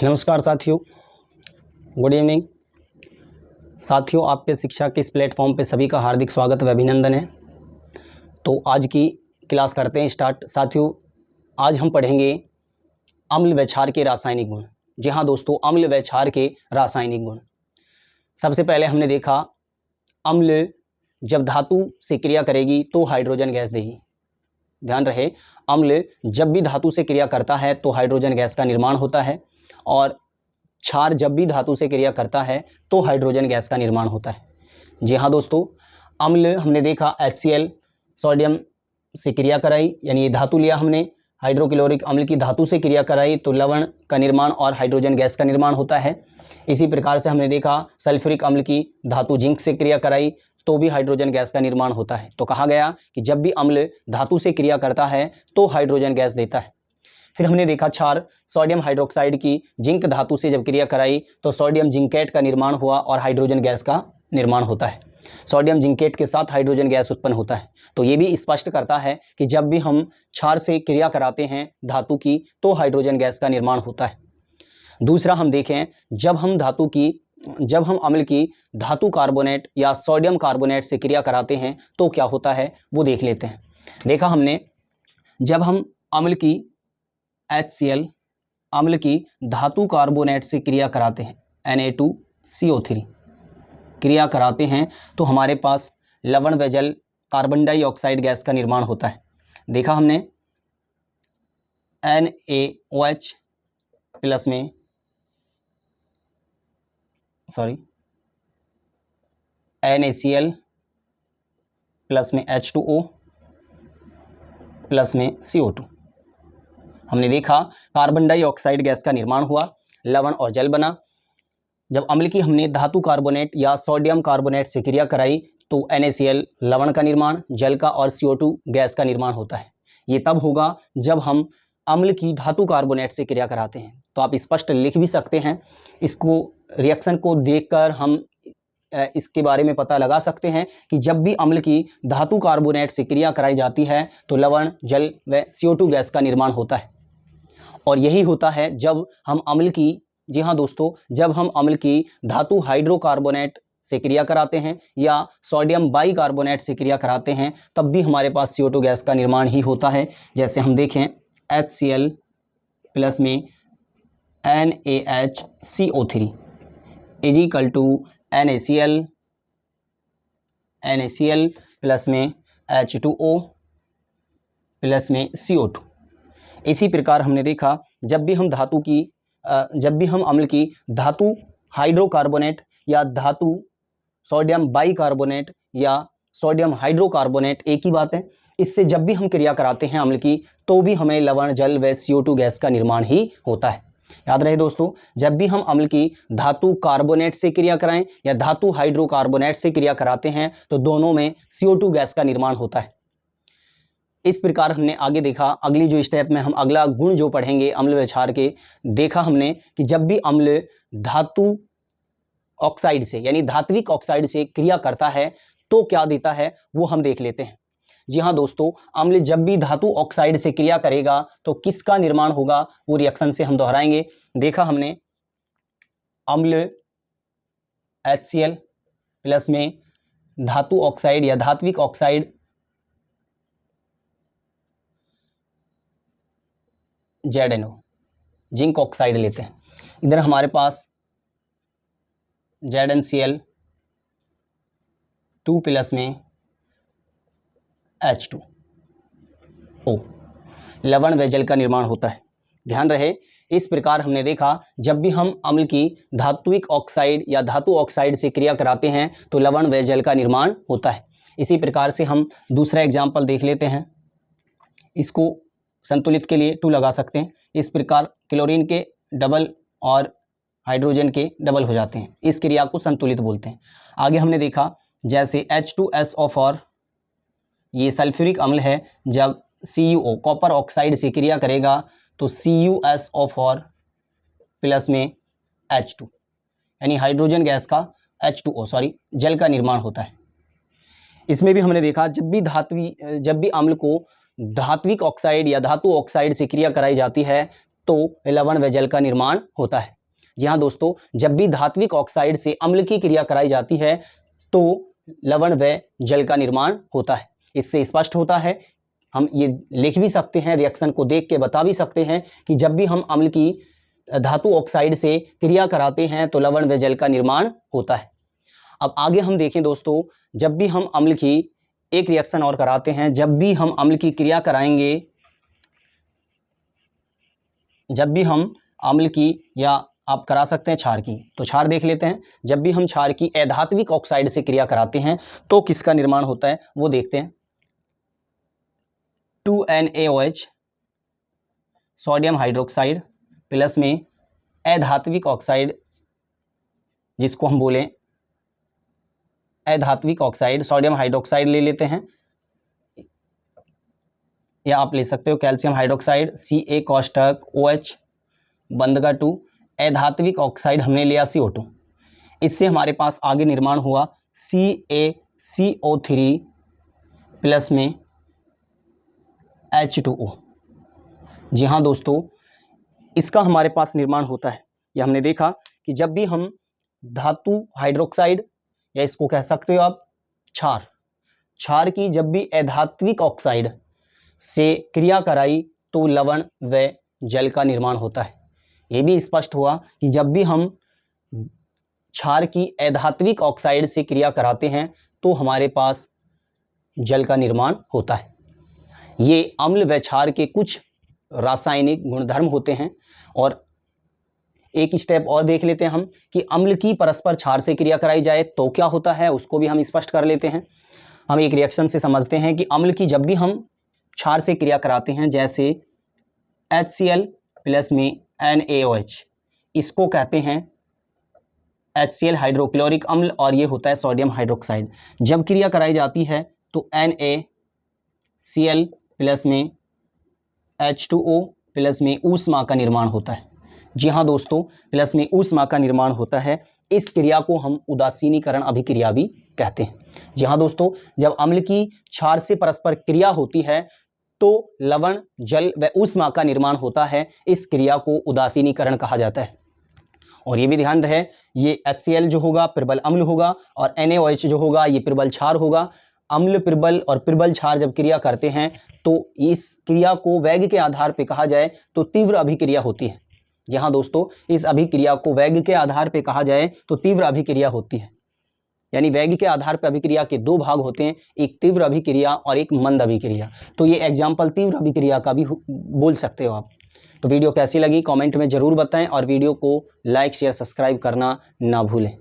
नमस्कार साथियों, good evening साथियों। आपके शिक्षा के इस प्लेटफॉर्म पे सभी का हार्दिक स्वागत व अभिनंदन है। तो आज की क्लास करते हैं स्टार्ट। साथियों, आज हम पढ़ेंगे अम्ल व क्षार के रासायनिक गुण। जी हाँ दोस्तों, अम्ल व क्षार के रासायनिक गुण। सबसे पहले हमने देखा अम्ल जब धातु से क्रिया करेगी तो हाइड्रोजन गैस देगी। ध्यान रहे, अम्ल जब भी धातु से क्रिया करता है तो हाइड्रोजन गैस का निर्माण होता है, और क्षार जब भी धातु से क्रिया करता है तो हाइड्रोजन गैस का निर्माण होता है। जी हाँ दोस्तों, अम्ल हमने देखा HCl सोडियम से क्रिया कराई, यानी धातु लिया हमने, हाइड्रोक्लोरिक अम्ल की धातु से क्रिया कराई तो लवण का निर्माण और हाइड्रोजन गैस का निर्माण होता है। इसी प्रकार से हमने देखा सल्फ्यूरिक अम्ल की धातु जिंक से क्रिया कराई तो भी हाइड्रोजन गैस का निर्माण होता है। तो कहा गया कि जब भी अम्ल धातु से क्रिया करता है तो हाइड्रोजन गैस देता है। फिर हमने देखा क्षार सोडियम हाइड्रोक्साइड की जिंक धातु से जब क्रिया कराई तो सोडियम जिंकेट का निर्माण हुआ और हाइड्रोजन गैस का निर्माण होता है। सोडियम जिंकेट के साथ हाइड्रोजन गैस उत्पन्न होता है। तो ये भी स्पष्ट करता है कि जब भी हम क्षार से क्रिया कराते हैं धातु की तो हाइड्रोजन गैस का निर्माण होता है। दूसरा हम देखें, जब हम अम्ल की धातु कार्बोनेट या सोडियम कार्बोनेट से क्रिया कराते हैं तो क्या होता है वो देख लेते हैं। देखा हमने, जब हम अम्ल की HCl अम्ल की धातु कार्बोनेट से क्रिया कराते हैं, Na2CO3 क्रिया कराते हैं तो हमारे पास लवण व जल कार्बन डाइऑक्साइड गैस का निर्माण होता है। देखा हमने NaOH प्लस में NaCl प्लस में H2O प्लस में CO2। हमने देखा कार्बन डाइऑक्साइड गैस का निर्माण हुआ, लवण और जल बना। जब अम्ल की हमने धातु कार्बोनेट या सोडियम कार्बोनेट से क्रिया कराई तो NaCl लवण का निर्माण, जल का और CO2 गैस का निर्माण होता है। ये तब होगा जब हम अम्ल की धातु कार्बोनेट से क्रिया कराते हैं। तो आप स्पष्ट लिख भी सकते हैं, इसको रिएक्शन को देखकर हम इसके बारे में पता लगा सकते हैं कि जब भी अम्ल की धातु कार्बोनेट से क्रिया कराई जाती है तो लवण, जल व CO2 गैस का निर्माण होता है। और यही होता है जब हम अम्ल की, जी हाँ दोस्तों, जब हम अम्ल की धातु हाइड्रोकार्बोनेट से क्रिया कराते हैं या सोडियम बाइकार्बोनेट से क्रिया कराते हैं तब भी हमारे पास CO2 गैस का निर्माण ही होता है। जैसे हम देखें HCl प्लस में NaHCO3 is equal to NaCl plus में H2O प्लस में CO2। इसी प्रकार हमने देखा जब भी हम अम्ल की धातु हाइड्रोकार्बोनेट या धातु सोडियम बाइकार्बोनेट या सोडियम हाइड्रोकार्बोनेट, एक ही बात है, इससे जब भी हम क्रिया कराते हैं अम्ल की तो भी हमें लवण, जल व CO2 गैस का निर्माण ही होता है। याद रहे दोस्तों, जब भी हम अम्ल की धातु कार्बोनेट से क्रिया कराएं या धातु हाइड्रोकार्बोनेट से क्रिया कराते हैं तो दोनों में CO2 गैस का निर्माण होता है। इस प्रकार हमने आगे देखा, अगली जो स्टेप में हम अगला गुण जो पढ़ेंगे अम्ल व क्षार के, देखा हमने कि जब भी अम्ल धातु ऑक्साइड से यानी धात्विक ऑक्साइड से क्रिया करता है तो क्या देता है वो हम देख लेते हैं। जी हाँ दोस्तों, अम्ल जब भी धातु ऑक्साइड से क्रिया करेगा तो किसका निर्माण होगा वो रिएक्शन से हम दोहराएंगे। देखा हमने अम्ल HCl प्लस में धातु ऑक्साइड या धात्विक ऑक्साइड ZNO जिंक ऑक्साइड लेते हैं। इधर हमारे पास ZnCl 2 प्लस में H2O लवण व जल का निर्माण होता है। ध्यान रहे, इस प्रकार हमने देखा जब भी हम अम्ल की धात्विक ऑक्साइड या धातु ऑक्साइड से क्रिया कराते हैं तो लवण व जल का निर्माण होता है। इसी प्रकार से हम दूसरा एग्जाम्पल देख लेते हैं। इसको संतुलित के लिए 2 लगा सकते हैं। इस प्रकार क्लोरीन के डबल और हाइड्रोजन के डबल हो जाते हैं, इस क्रिया को संतुलित बोलते हैं। आगे हमने देखा जैसे H2SO4 ये सल्फ्यूरिक अम्ल है, जब CuO कॉपर ऑक्साइड से क्रिया करेगा तो CuSO4 प्लस में H2 यानी हाइड्रोजन गैस का जल का निर्माण होता है। इसमें भी हमने देखा जब भी अम्ल को धात्विक ऑक्साइड या धातु ऑक्साइड से क्रिया कराई जाती है तो लवण व जल का निर्माण होता है। जी हाँ दोस्तों, जब भी धात्विक ऑक्साइड से अम्ल की क्रिया कराई जाती है तो लवण व जल का निर्माण होता है। इससे स्पष्ट होता है, हम ये लिख भी सकते हैं, रिएक्शन को देख के बता भी सकते हैं कि जब भी हम अम्ल की धातु ऑक्साइड से क्रिया कराते हैं तो लवण व जल का निर्माण होता है। अब आगे हम देखें दोस्तों, जब भी हम अम्ल की एक रिएक्शन और कराते हैं, जब भी हम अम्ल की क्रिया कराएंगे, जब भी हम अम्ल की या आप करा सकते हैं क्षार की, तो क्षार देख लेते हैं। जब भी हम क्षार की अधात्विक ऑक्साइड से क्रिया कराते हैं तो किसका निर्माण होता है वो देखते हैं। 2NaOH सोडियम हाइड्रोक्साइड प्लस में अधात्विक ऑक्साइड, जिसको हम बोलें अधात्विक ऑक्साइड सोडियम हाइड्रोक्साइड ले लेते हैं, या आप ले सकते हो कैल्शियम हाइड्रोक्साइड Ca कोष्टक OH बंदगा 2, अधात्विक ऑक्साइड हमने लिया CO2। इससे हमारे पास आगे निर्माण हुआ CaCO3 प्लस में H2O। जी हाँ दोस्तों, इसका हमारे पास निर्माण होता है। यह हमने देखा कि जब भी हम धातु हाइड्रोक्साइड या इसको कह सकते हो आप क्षार, क्षार की जब भी अधात्विक ऑक्साइड से क्रिया कराई तो लवण व जल का निर्माण होता है। ये भी स्पष्ट हुआ कि जब भी हम क्षार की अधात्विक ऑक्साइड से क्रिया कराते हैं तो हमारे पास जल का निर्माण होता है। ये अम्ल व क्षार के कुछ रासायनिक गुणधर्म होते हैं। और एक स्टेप और देख लेते हैं हम कि अम्ल की परस्पर क्षार से क्रिया कराई जाए तो क्या होता है, उसको भी हम स्पष्ट कर लेते हैं। हम एक रिएक्शन से समझते हैं कि अम्ल की जब भी हम क्षार से क्रिया कराते हैं, जैसे HCl प्लस में NaOH, इसको कहते हैं HCl हाइड्रोक्लोरिक अम्ल और ये होता है सोडियम हाइड्रोक्साइड। जब क्रिया कराई जाती है तो NaCl प्लस में H2O प्लस में ऊष्मा का निर्माण होता है। जी हाँ दोस्तों, प्लस में ऊष्मा का निर्माण होता है। इस क्रिया को हम उदासीनीकरण अभिक्रिया भी कहते हैं। जी हाँ दोस्तों, जब अम्ल की क्षार से परस्पर क्रिया होती है तो लवण जल व ऊष्मा का निर्माण होता है। इस क्रिया को उदासीनीकरण कहा जाता है। और ये भी ध्यान रहे, ये HCl जो होगा प्रबल अम्ल होगा और NaOH जो होगा ये प्रबल क्षार होगा। अम्ल प्रबल और प्रबल क्षार जब क्रिया करते हैं तो इस क्रिया को वेग के आधार पर कहा जाए तो तीव्र अभिक्रिया होती है। यहाँ दोस्तों, इस अभिक्रिया को वेग के आधार पर कहा जाए तो तीव्र अभिक्रिया होती है। यानी वेग के आधार पर अभिक्रिया के दो भाग होते हैं, एक तीव्र अभिक्रिया और एक मंद अभिक्रिया। तो ये एग्जाम्पल तीव्र अभिक्रिया का भी बोल सकते हो आप। तो वीडियो कैसी लगी कमेंट में ज़रूर बताएं और वीडियो को लाइक शेयर सब्सक्राइब करना ना भूलें।